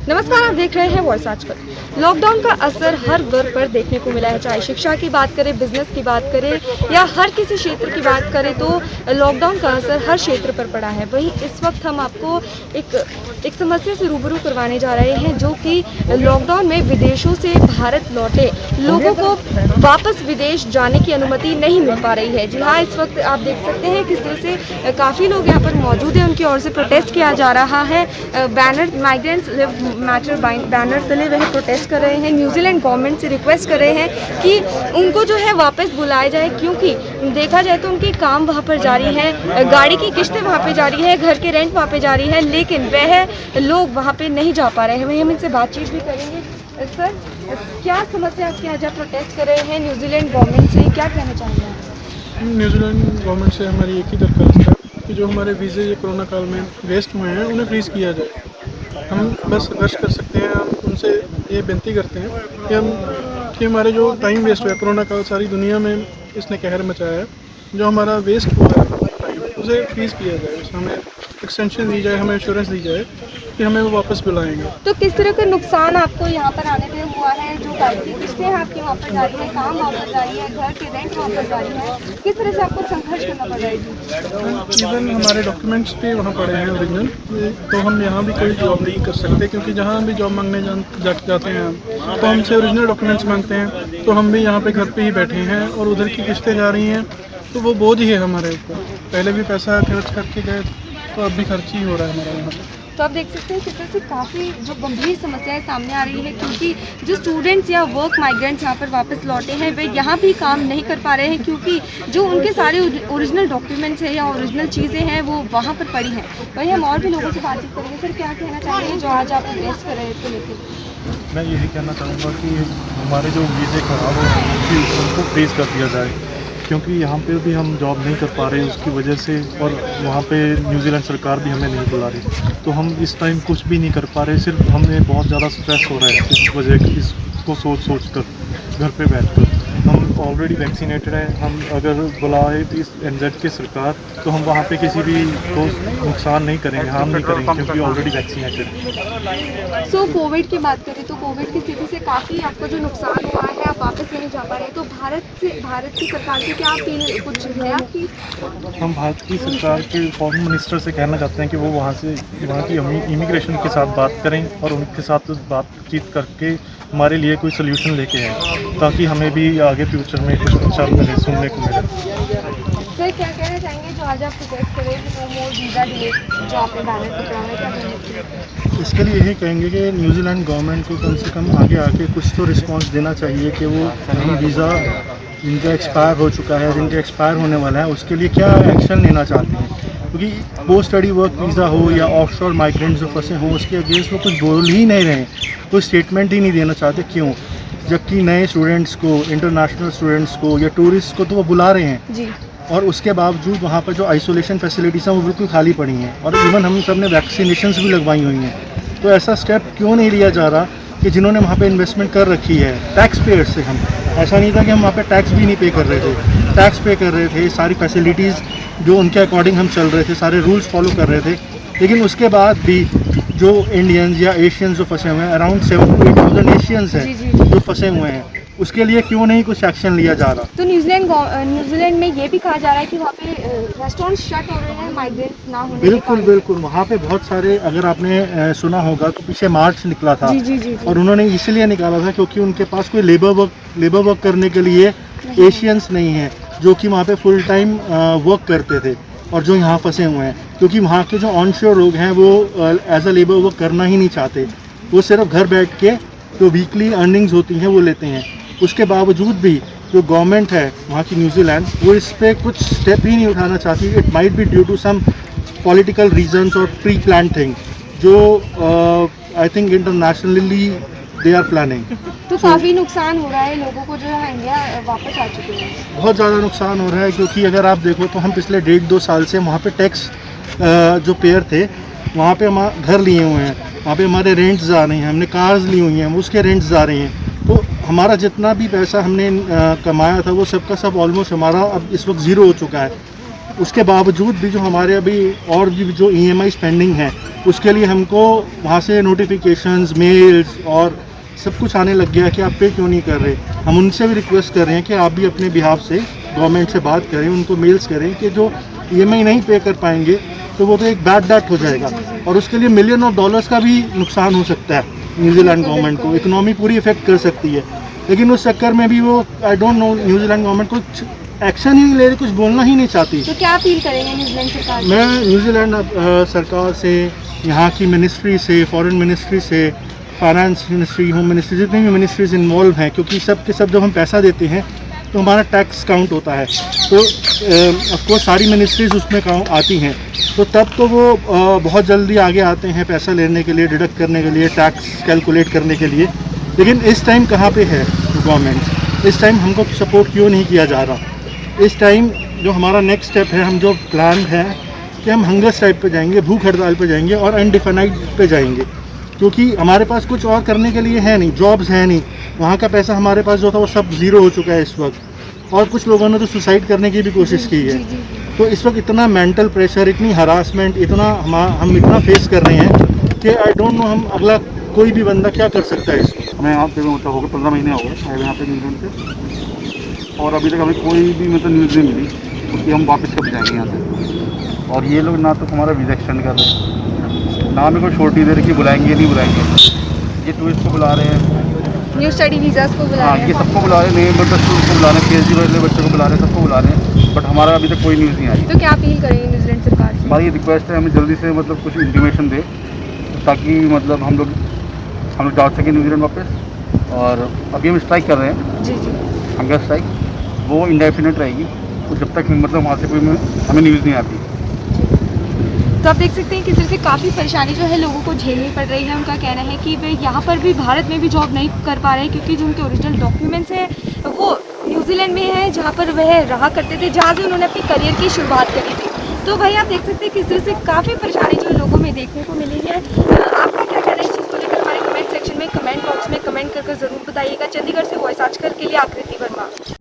नमस्कार, आप देख रहे हैं वॉइस आजकल। लॉकडाउन का असर हर वर्ग पर देखने को मिला है, चाहे शिक्षा की बात करें, बिजनेस की बात करें या हर किसी क्षेत्र की बात करें तो लॉकडाउन का असर हर क्षेत्र पर पड़ा है। वहीं इस वक्त हम आपको एक समस्या से रूबरू करवाने जा रहे हैं, जो कि लॉकडाउन में विदेशों से भारत लौटे लोगों को वापस विदेश जाने की अनुमति नहीं मिल पा रही है। जी हाँ, इस वक्त आप देख सकते हैं किस तरह से काफ़ी लोग यहाँ पर मौजूद हैं, उनकी ओर से प्रोटेस्ट किया जा रहा है। Banner migrants live matter banner तले वह प्रोटेस्ट कर रहे हैं, न्यूजीलैंड गवर्नमेंट से रिक्वेस्ट कर रहे हैं कि उनको जो है वापस बुलाया जाए, क्योंकि देखा जाए तो उनके काम वहाँ पर जारी है, गाड़ी की किस्तें वहाँ पे जारी है, घर के रेंट वहाँ पे जारी है, लेकिन वह लोग वहाँ पे नहीं जा पा रहे हैं। वहीं हम इनसे बातचीत भी करेंगे। सर, क्या समस्या आपके यहाँ जब प्रोटेस्ट कर रहे हैं न्यूजीलैंड गवर्नमेंट से, क्या कहना चाहेंगे आप? न्यूजीलैंड गवर्नमेंट से हमारी एक ही दरख्वास्त है कि जो हमारे वीज़े ये कोरोना काल में वेस्ट हुए हैं उन्हें फ्रीज़ किया जाए। हम बस रिक्वेस्ट कर सकते हैं, हम उनसे ये विनती करते हैं कि हमारे जो टाइम वेस्ट हुआ है, कोरोना काल सारी दुनिया में इसने कहर मचाया है, जो हमारा वेस्ट हुआ है टाइम उसे फ्रीज़ किया जाए, उसे हमें एक्सटेंशन दी जाए, हमें इंश्योरेंस दी जाए कि हमें वो वापस बुलाएंगे। तो किस तरह का नुकसान आपको यहाँ पर आने पे हुआ है? जो गाड़ी की किस्तें हैं आपकी वहाँ पर जारी है, काम वहाँ पर जारी है, घर के रेंट वहाँ पर जारी है, किस तरह से आपको संघर्ष करना पड़ रहा है? इवन हमारे डॉक्यूमेंट्स भी वहाँ पड़े हैं ओरिजिनल, तो हम यहाँ भी कोई जॉब नहीं कर सकते, क्योंकि जहाँ भी जॉब मांगने जाते हैं हम तो हमसे ओरिजिनल डॉक्यूमेंट्स मांगते हैं। तो हम भी यहाँ पे घर पे ही बैठे हैं और उधर की किस्तें जा रही हैं, तो वो बोझ ही है हमारे ऊपर। पहले भी पैसा खर्च करके गए तो अब भी खर्च ही हो रहा है हमारा यहाँ पर। तो आप देख सकते हैं किस तरह से काफ़ी जो गंभीर समस्याएं सामने आ रही है, क्योंकि जो स्टूडेंट्स या वर्क माइग्रेंट्स यहाँ पर वापस लौटे हैं वे यहाँ भी काम नहीं कर पा रहे हैं, क्योंकि जो उनके सारे ओरिजिनल डॉक्यूमेंट्स हैं या ओरिजिनल चीज़ें हैं वो वहाँ पर पड़ी हैं। वहीं हम और भी लोगों से बातचीत करेंगे। सर, क्या कहना चाहेंगे जो आज आप प्रोटेस्ट कर रहे हैं इसको लेकर? मैं यही कहना चाहूँगा कि हमारे जो वीज़े ख़राब हो उनको फ्रीज़ कर दिया जाए, क्योंकि यहाँ पे भी हम जॉब नहीं कर पा रहे उसकी वजह से, और वहाँ पे न्यूजीलैंड सरकार भी हमें नहीं बुला रही, तो हम इस टाइम कुछ भी नहीं कर पा रहे। सिर्फ हमें बहुत ज़्यादा स्ट्रेस हो रहा है इस वजह इसको सोच कर घर पे बैठकर। हम ऑलरेडी वैक्सीनेटेड हैं, हम अगर बुलाए इस NZ की सरकार तो हम वहाँ पे किसी भी को नुकसान नहीं करेंगे, हार्म नहीं करेंगे, क्योंकि ऑलरेडी वैक्सीनेटेड है। सो कोविड की बात करें तो कोविड की स्थिति से काफ़ी आपको जो नुकसान हुआ है, आप वापस नहीं जा पा रहे, तो भारत की सरकार से क्या अपील कुछ है आपकी? हम भारत की सरकार के फॉरेन मिनिस्टर से कहना चाहते हैं कि वो वहाँ की इमिग्रेशन के साथ बात करें और उनके साथ बातचीत करके हमारे लिए कोई सोल्यूशन लेके आए, ताकि हमें भी आगे फ्यूचर में कुछ अच्छा मिले, सुनने को मिले। सर, क्या कहना चाहेंगे जो आज आप प्रोटेस्ट करें नो मोर वीज़ा डिले, जो आपने बैनर पे करा है, क्या कहना? इसके लिए यही कहेंगे कि न्यूजीलैंड गवर्नमेंट को कम से कम आगे आके कुछ तो रिस्पांस देना चाहिए कि वो नई वीज़ा जिनका एक्सपायर हो चुका है, जिनका एक्सपायर होने वाला है, उसके लिए क्या एक्शन लेना चाहते हैं। क्योंकि पोस्ट स्टडी वर्क वीज़ा हो या ऑफशोर माइग्रेंट्स जो फंसे हों, उसके अगेंस्ट वो कुछ बोल ही नहीं रहे, कोई स्टेटमेंट ही नहीं देना चाहते। क्यों? जबकि नए स्टूडेंट्स को, इंटरनेशनल स्टूडेंट्स को या टूरिस्ट को तो वो बुला रहे हैं जी, और उसके बावजूद वहाँ पर जो आइसोलेशन फैसिलिटीज़ हैं वो बिल्कुल खाली पड़ी हैं, और इवन हम सब ने वैक्सीनेशंस भी लगवाई हुई हैं। तो ऐसा स्टेप क्यों नहीं लिया जा रहा कि जिन्होंने वहाँ पे इन्वेस्टमेंट कर रखी है टैक्स पेयर्स से, हम ऐसा नहीं था कि हम वहाँ पे टैक्स भी नहीं पे कर रहे थे, टैक्स पे कर रहे थे, सारी फैसिलिटीज़ जो उनके अकॉर्डिंग हम चल रहे थे, सारे रूल्स फॉलो कर रहे थे, लेकिन उसके बाद भी जो इंडियंस या एशियंस जो फंसे हुए हैं, अराउंड 7,000 to 8,000 एशियंस हैं जो फंसे हुए हैं, उसके लिए क्यों नहीं कुछ एक्शन लिया जा रहा? तो न्यूजीलैंड में ये भी कहा जा रहा है कि वहाँ पे रेस्टोरेंट शट हो रहे हैं माइग्रेंट्स ना होने के बिल्कुल कारण। बिल्कुल, वहाँ पे बहुत सारे, अगर आपने सुना होगा तो पीछे मार्च निकला था। जी। और उन्होंने इसलिए निकाला था क्योंकि उनके पास कोई लेबर वर्क करने के लिए एशियंस नहीं है जो कि वहाँ पे फुल टाइम वर्क करते थे, और जो यहाँ फंसे हुए हैं, क्योंकि वहाँ के जो ऑनशोर लोग हैं वो एज अ लेबर वर्क करना ही नहीं चाहते, वो सिर्फ घर बैठ के जो वीकली अर्निंग्स होती हैं वो लेते हैं। उसके बावजूद भी जो गवर्नमेंट है वहाँ की न्यूजीलैंड, वो इस पर कुछ स्टेप ही नहीं उठाना चाहती। It might be due to some political reasons और प्री प्लान थिंग, जो I think internationally they are planning. तो काफ़ी नुकसान हो रहा है लोगों को जो है इंडिया वापस आ चुके हैं। बहुत ज़्यादा नुकसान हो रहा है, क्योंकि अगर आप देखो तो हम पिछले 1.5-2 साल से वहाँ पे टैक्स जो पेयर थे वहाँ पे हम घर लिए हुए हैं, वहाँ पे हमारे रेंट्स आ रहे हैं, हमने कार्स ली हुई हैं, उसके रेंट्स आ रहे हैं। तो हमारा जितना भी पैसा हमने कमाया था वो सब का सब ऑलमोस्ट हमारा अब इस वक्त ज़ीरो हो चुका है। उसके बावजूद भी जो हमारे अभी और भी जो EMI पेंडिंग है उसके लिए हमको वहाँ से नोटिफिकेशंस, मेल्स और सब कुछ आने लग गया कि आप पे क्यों नहीं कर रहे। हम उनसे भी रिक्वेस्ट कर रहे हैं कि आप भी अपने बिहाफ से गवर्नमेंट से बात करें, उनको मेल्स करें कि जो EMI नहीं पे कर पाएंगे तो वो तो एक बैड डेट हो जाएगा और उसके लिए $मिलियन ऑफ डॉलर्स का भी नुकसान हो सकता है न्यूजीलैंड गवर्नमेंट को, इकोनॉमी पूरी इफेक्ट कर सकती है। लेकिन उस चक्कर में भी वो I don't know New Zealand government कुछ एक्शन ही नहीं ले रही, कुछ बोलना ही नहीं चाहती। तो क्या अपील करेंगे न्यूजीलैंड सरकार से? मैं न्यूजीलैंड सरकार से, यहाँ की मिनिस्ट्री से, फॉरेन मिनिस्ट्री से, फाइनेंस मिनिस्ट्री, होम मिनिस्ट्री, जितनी भी मिनिस्ट्रीज इन्वॉल्व हैं, क्योंकि सब के सब जब हम पैसा देते हैं तो हमारा टैक्स काउंट होता है, तो ऑफकोर्स सारी मिनिस्ट्रीज उसमें आती हैं, तो तब तो वो बहुत जल्दी आगे आते हैं पैसा लेने के लिए, डिडक्ट करने के लिए, टैक्स कैलकुलेट करने के लिए। लेकिन इस टाइम कहाँ पे है गवर्नमेंट? इस टाइम हमको सपोर्ट क्यों नहीं किया जा रहा? इस टाइम जो हमारा नेक्स्ट स्टेप है, हम जो प्लान है कि हम हंगर स्ट्राइक पे जाएंगे, भूख हड़ताल पे जाएंगे और अनडिफाइंड पे जाएंगे, क्योंकि हमारे पास कुछ और करने के लिए है नहीं, जॉब्स है नहीं, वहाँ का पैसा हमारे पास जो था वो सब ज़ीरो हो चुका है इस वक्त, और कुछ लोगों ने तो सुसाइड करने की भी कोशिश की है। तो इस वक्त इतना मेंटल प्रेशर, इतनी हरासमेंट, इतना हम इतना फेस कर रहे हैं कि आई डोंट नो हम अगला कोई भी बंदा क्या कर सकता है इसमें। हमें यहाँ पे मतलब हो गए 15 महीने हो गए आए यहाँ पे न्यूजीलैंड से, और अभी तक हमें कोई भी मतलब न्यूज़ नहीं मिली कि हम वापस कब जाएंगे यहाँ से। और ये लोग ना तो हमारा वीज़ा एक्सटेंड कर रहे हैं, ना हमें कोई छोटी दे रही कि बुलाएंगे नहीं बुलाएंगे। ये टूरिस्ट को बुला रहे हैं, न्यू स्टडी वीज़ास को बुला हाँ रहे ये हैं। सबको बुला रहे हैं, नए बच्चों को बुला रहे हैं, PhD वाले बच्चों को बुला रहे हैं, सबको बुला रहे हैं, बट हमारा अभी तक कोई न्यूज़ नहीं आई। तो क्या अपील करेंगे न्यूजीलैंड सरकार से? हमारी रिक्वेस्ट है हमें जल्दी से मतलब कुछ इंटीमेशन दे, ताकि मतलब हम लोग जा सकें न्यूजीलैंड वापस। और अभी हम स्ट्राइक कर रहे हैं, जी जी। हंगर स्ट्राइक, वो इंडेफिनिट रहेगी, तो जब तक मतलब वहाँ से कोई हमें न्यूज़ नहीं आती। तो आप देख सकते हैं किस तरह से काफ़ी परेशानी जो है लोगों को झेलनी पड़ रही है। उनका कहना है कि वे यहाँ पर भी भारत में भी जॉब नहीं कर पा रहे हैं, क्योंकि जो उनके ओरिजिनल डॉक्यूमेंट्स हैं वो न्यूजीलैंड में है, जहाँ पर वह रहा करते थे, जहाँ से उन्होंने अपनी करियर की शुरुआत करी थी। तो भाई आप देख सकते हैं किस तरह से काफ़ी परेशानी जो लोगों में देखने को मिली है। आपका क्या कहना है इस चीज़ को लेकर? हमारे कमेंट सेक्शन में, कमेंट बॉक्स में कमेंट करके ज़रूर बताइएगा। चंडीगढ़ से वॉइस आजकल के लिए आकृति वर्मा।